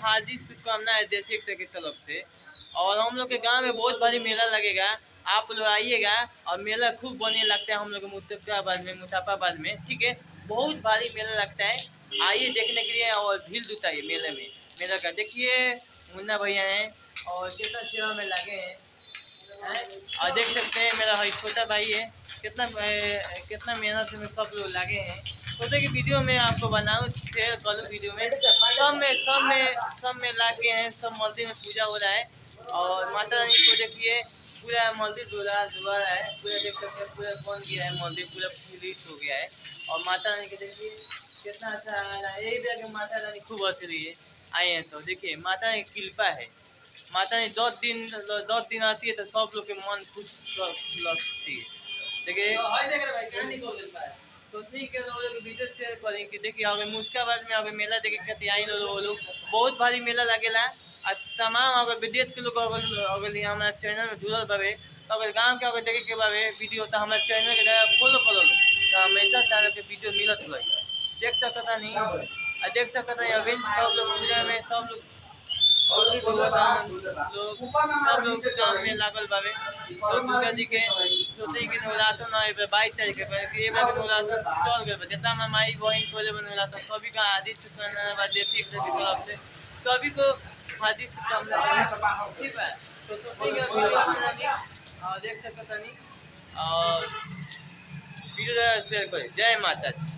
हार्दिक शुभकामनाएं देश एकता की तरफ से। और हम लोग के गांव में बहुत भारी मेला लगेगा, आप लोग आइएगा। और मेला खूब बने लगता है हम लोग मुजफ्फराबाद में, ठीक है। बहुत भारी मेला लगता है, आइए देखने के लिए। और भीड़ जुटा है मेले में। मेला का देखिए, मुन्ना भैया हैं और कितना सेवा में लगे हैं। और देख सकते हैं मेरा भाई छोटा भाई है, कितना मेहनत में सब लोग लगे हैं। सोचे कि वीडियो में आपको बनाऊँ, शेयर करूँ वीडियो में। सब में लाके हैं, सब मंदिर में पूजा हो रहा है। और माता रानी को देखिए, पूरा मंदिर धुआ रहा है, पूरा देख सकते हैं, पूरा बन गया है मंदिर, पूरा पुलिस हो गया है। और माता रानी के देखिए कितना अच्छा आ रहा है। यही भी माता रानी खूब हंस रही है। आए हैं तो देखिए, माता रानी की कृपा है। माता रानी 10 दिन आती है तो सब लोग के मन खुश लगती है। देखिए तो ठीक है, लोग वीडियो शेयर करें कि देखिए अगर मुस्काबाद में अगर मेला देखे खातिर आई लोग बहुत भारी मेला लगेला। और तमाम अगर विदेश के लोग अगर हमारा चैनल में जुड़ल बावे, तो अगर गाँव के अगर देखे के बावे वीडियो, तो हमारे चैनल के जगह फॉलो करो, तो हमेशा सारे के वीडियो मिलत रही। देख सकता नहीं, और देख सकता नहीं अभी सब लोग पूजा में सब लोग सब लोग के गाँव में लागल बावे। तो दुर्गा जी के सोचे कि नवरात्र ना एबे 22 तारीख के ए बार के नवरात्र चल गए। जितना हमारे माई बहन खोले नवरात्र, सभी का हार्दिक शुभकामनाएं देती की तरफ से सभी को हार्दिक शुभकामनाएं। ठीक है, तो सोचे कि वीडियो बनानी और देख सकता नहीं और वीडियो शेयर करें। जय माता दी।